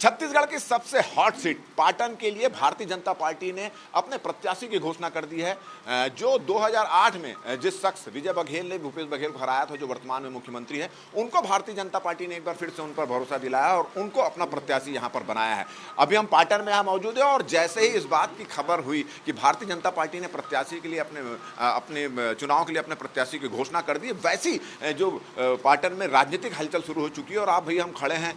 छत्तीसगढ़ की सबसे hot seat Patan के लिए भारतीय जनता पार्टी ने अपने प्रत्याशी की घोषणा कर दी है। जो 2008 में जिस शख्स विजय बघेल ने भूपेश बघेल को हराया था, जो वर्तमान में मुख्यमंत्री है, उनको भारतीय जनता पार्टी ने एक बार फिर से उन पर भरोसा दिलाया और उनको अपना प्रत्याशी यहां पर बनाया है। अभी हम पाटन में यहां मौजूद है और जैसे ही इस बात की खबर हुई कि भारतीय जनता पार्टी ने प्रत्याशी के लिए अपने चुनाव के लिए अपने प्रत्याशी की घोषणा कर दी, वैसी जो पाटन में राजनीतिक हलचल शुरू हो चुकी है। और आप भाई, हम खड़े हैं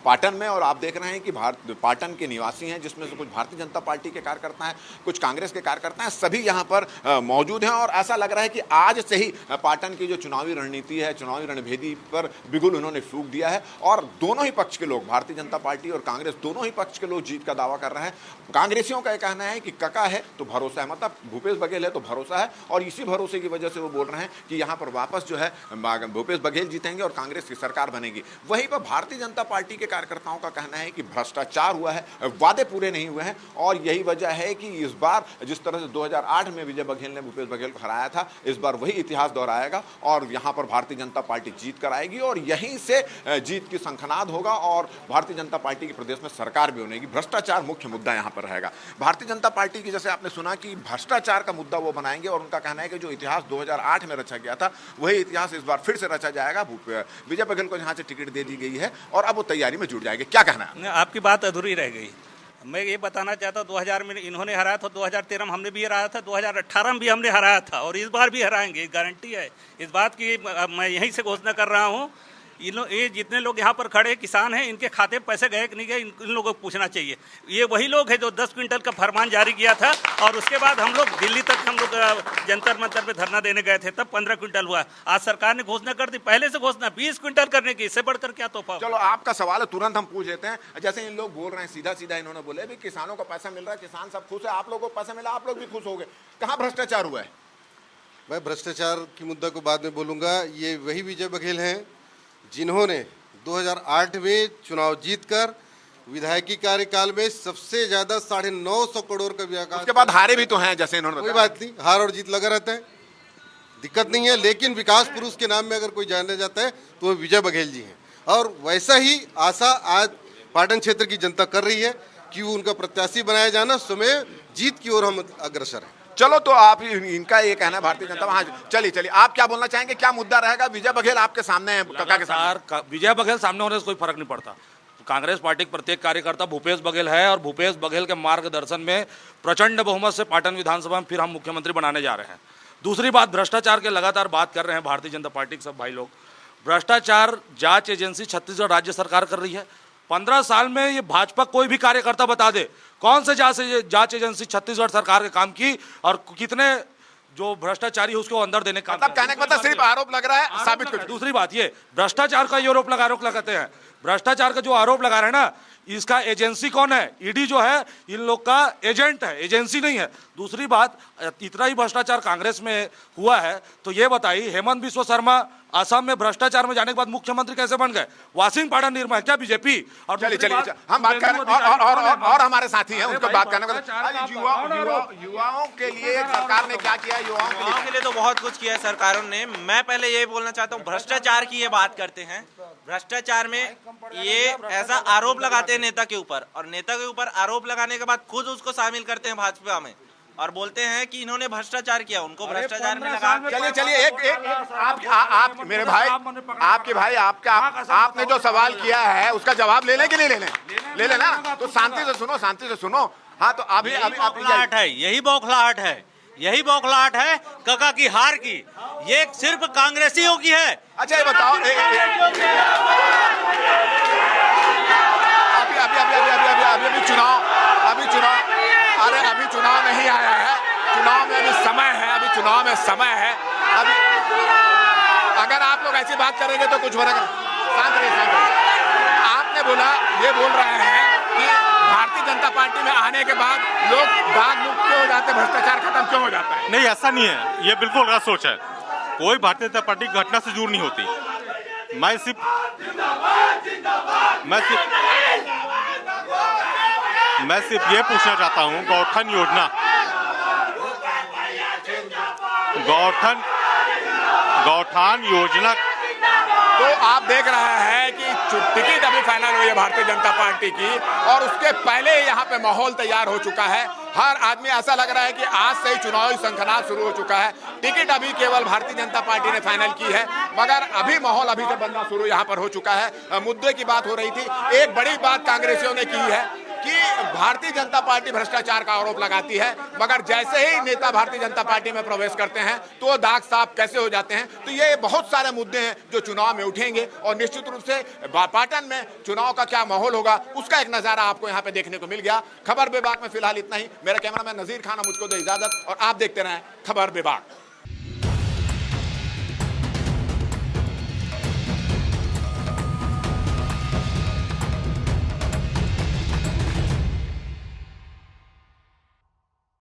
पाटन में और आप देख रहे हैं कि पाटन के निवासी हैं, जिसमें से कुछ भारतीय जनता पार्टी के कार्यकर्ता हैं, कुछ कांग्रेस के कार्यकर्ता हैं, सभी यहां पर मौजूद हैं। और ऐसा लग रहा है कि आज से ही पाटन की जो चुनावी रणनीति है, चुनावी रणभेदी पर बिगुल उन्होंने फूंक दिया है। और दोनों ही पक्ष के लोग, भारतीय जनता पार्टी और कांग्रेस, दोनों ही पक्ष के लोग जीत का दावा कर रहे हैं। कांग्रेसियों का यह कहना है कि कका है तो भरोसा है, मतलब भूपेश बघेल है तो भरोसा है, और इसी भरोसे की वजह से वो बोल रहे हैं कि यहां पर वापस जो है भूपेश बघेल जीतेंगे और कांग्रेस की सरकार बनेगी। वहीं पर भारतीय जनता पार्टी के कार्यकर्ताओं का कहना है कि भ्रष्टाचार हुआ है, वादे पूरे नहीं हुए हैं, और यही वजह है कि इस बार जिस तरह से 2008 में विजय बघेल ने भूपेश बघेल को हराया था, इस बार वही इतिहास दोहराएगा और यहां पर भारतीय जनता पार्टी जीत कर आएगी और यहीं से जीत की शंखनाद होगा और भारतीय जनता पार्टी की प्रदेश में सरकार भी बनेगी। भ्रष्टाचार मुख्य मुद्दा यहां पर रहेगा। भारतीय जनता पार्टी की, जैसे आपने सुना, कि भ्रष्टाचार का मुद्दा वो बनाएंगे और उनका कहना है कि जो इतिहास 2008 में रचा गया था, वही इतिहास इस बार फिर से रचा जाएगा। विजय बघेल को यहां से टिकट दे दी गई है और अब वो तैयारी में जुट जाएंगे। क्या कहना है? आपकी बात अधूरी रह गई। मैं ये बताना चाहता हूँ, 2000 में इन्होंने हराया था, 2013 में हमने भी हराया था, 2018 में भी हमने हराया था और इस बार भी हराएंगे, गारंटी है इस बात की। मैं यहीं से घोषणा कर रहा हूँ। ये जितने लोग यहाँ पर खड़े किसान हैं, इनके खाते में पैसे गए कि नहीं गए, इन लोगों को पूछना चाहिए। ये वही लोग हैं जो 10 क्विंटल का फरमान जारी किया था और उसके बाद हम लोग दिल्ली तक जंतर मंतर पे धरना देने गए थे, तब 15 क्विंटल हुआ। आज सरकार ने घोषणा कर दी, पहले से घोषणा 20 क्विंटल करने की, इससे बढ़कर क्या तोहफा। चलो, आपका सवाल है, तुरंत हम पूछ लेते हैं। जैसे इन लोग बोल रहे हैं, सीधा सीधा इन्होंने बोले भी किसानों को पैसा मिल रहा है, किसान सब खुश है, आप लोगों को पैसा मिला, आप लोग भी खुश हो गए। कहाँ भ्रष्टाचार हुआ है? मैं भ्रष्टाचार की मुद्दा को बाद में बोलूंगा। ये वही विजय बघेल हैं जिन्होंने 2008 में चुनाव जीतकर विधायकी कार्यकाल में सबसे ज्यादा 950 करोड़ का विकास। उसके बाद हारे भी तो हैं, जैसे इन्होंने कोई बात नहीं, हार और जीत लगा रहता है, दिक्कत नहीं है। लेकिन विकास पुरुष के नाम में अगर कोई जाना जाता है तो वो विजय बघेल जी हैं। और वैसा ही आशा आज पाटन क्षेत्र की जनता कर रही है कि उनका प्रत्याशी बनाया जाना, समय जीत की ओर हम अग्रसर हैं। चलो, तो आप इनका ये कहना है भारतीय जनता। हाँ, चलिए, आप क्या बोलना चाहेंगे? क्या मुद्दा रहेगा? विजय बघेल आपके सामने है, कका के सामने। विजय बघेल सामने होने से कोई फर्क नहीं पड़ता। कांग्रेस पार्टी के प्रत्येक कार्यकर्ता भूपेश बघेल है और भूपेश बघेल के मार्गदर्शन में प्रचंड बहुमत से पाटन विधानसभा में फिर हम मुख्यमंत्री बनाने जा रहे हैं। दूसरी बात, भ्रष्टाचार के लगातार बात कर रहे हैं भारतीय जनता पार्टी के सब भाई लोग। भ्रष्टाचार जांच एजेंसी छत्तीसगढ़ राज्य सरकार कर रही है। 15 साल में ये भाजपा कोई भी कार्यकर्ता बता दे कौन से जांच एजेंसी छत्तीसगढ़ सरकार के काम की और कितने जो भ्रष्टाचारी है उसको अंदर देने का। मतलब कहने का मतलब सिर्फ आरोप लग रहा है, साबित कर। दूसरी बात, ये भ्रष्टाचार का आरोप लगाते हैं। भ्रष्टाचार का जो आरोप लगा रहे हैं ना, इसका एजेंसी कौन है? ईडी जो है इन लोग का एजेंट है, एजेंसी नहीं है। दूसरी बात, इतना ही भ्रष्टाचार कांग्रेस में हुआ है तो ये बताइए, हेमंत बिस्व शर्मा असम में भ्रष्टाचार में जाने के बाद मुख्यमंत्री कैसे बन गए? वाशिंग पाउडर निर्मा है क्या बीजेपी? और चलिए हम बात करें और हमारे साथी हैं, उनको बात करने को। युवाओं के लिए सरकार ने क्या किया? युवाओं के लिए तो बहुत कुछ किया है सरकारों ने। मैं पहले ये बोलना चाहता हूँ, भ्रष्टाचार की ये बात करते हैं। भ्रष्टाचार में ये ऐसा आरोप लगाते हैं नेता के ऊपर, और नेता के ऊपर आरोप लगाने के बाद खुद उसको शामिल करते हैं भाजपा में और बोलते हैं कि इन्होंने भ्रष्टाचार किया, उनको भ्रष्टाचार में लगा। चलिए एक आप मेरे भाई, आपके भाई, आपने जो सवाल किया है उसका जवाब ले लें कि नहीं ले लें? ले लेना। तो शांति से सुनो। हाँ, तो अभी बौखलाहट है, यही बौखलाहट है, यही बौखलाहट है कका की हार की। ये सिर्फ कांग्रेसियों की है। अच्छा, ये बताओ, अभी चुनाव नहीं आया है, चुनाव में अभी समय है। अभी अगर आप लोग ऐसी बात करेंगे तो कुछ फर्क। शांत रहिए। आपने बोला, ये बोल रहे हैं कि भारतीय जनता पार्टी में आने के बाद लोग दाग मुक्त क्यों हो जाते, भ्रष्टाचार खत्म क्यों हो जाता है? नहीं, ऐसा नहीं है, ये बिल्कुल गलत सोच है। कोई भारतीय जनता पार्टी की घटना से जुड़ नहीं होती। मैं सिर्फ ये पूछना चाहता हूँ, गौठन योजना तो आप देख रहे हैं कि टिकट अभी फाइनल हुई है भारतीय जनता पार्टी की और उसके पहले यहाँ पे माहौल तैयार हो चुका है। हर आदमी ऐसा लग रहा है कि आज से ही चुनावी शंखनाद शुरू हो चुका है। टिकट अभी केवल भारतीय जनता पार्टी ने फाइनल की है, मगर अभी माहौल अभी से बनना शुरू यहाँ पर हो चुका है। मुद्दे की बात हो रही थी। एक बड़ी बात कांग्रेसियों ने की है कि भारतीय जनता पार्टी भ्रष्टाचार का आरोप लगाती है, मगर जैसे ही नेता भारतीय जनता पार्टी में प्रवेश करते हैं तो वो दाग साफ कैसे हो जाते हैं। तो ये बहुत सारे मुद्दे हैं जो चुनाव में उठेंगे और निश्चित रूप से पाटन में चुनाव का क्या माहौल होगा उसका एक नजारा आपको यहाँ पे देखने को मिल गया। खबर विभाग में फिलहाल इतना ही। मेरा कैमरामैन नजीर खान मुझको दे इजाजत और आप देखते रहें खबर विभाग।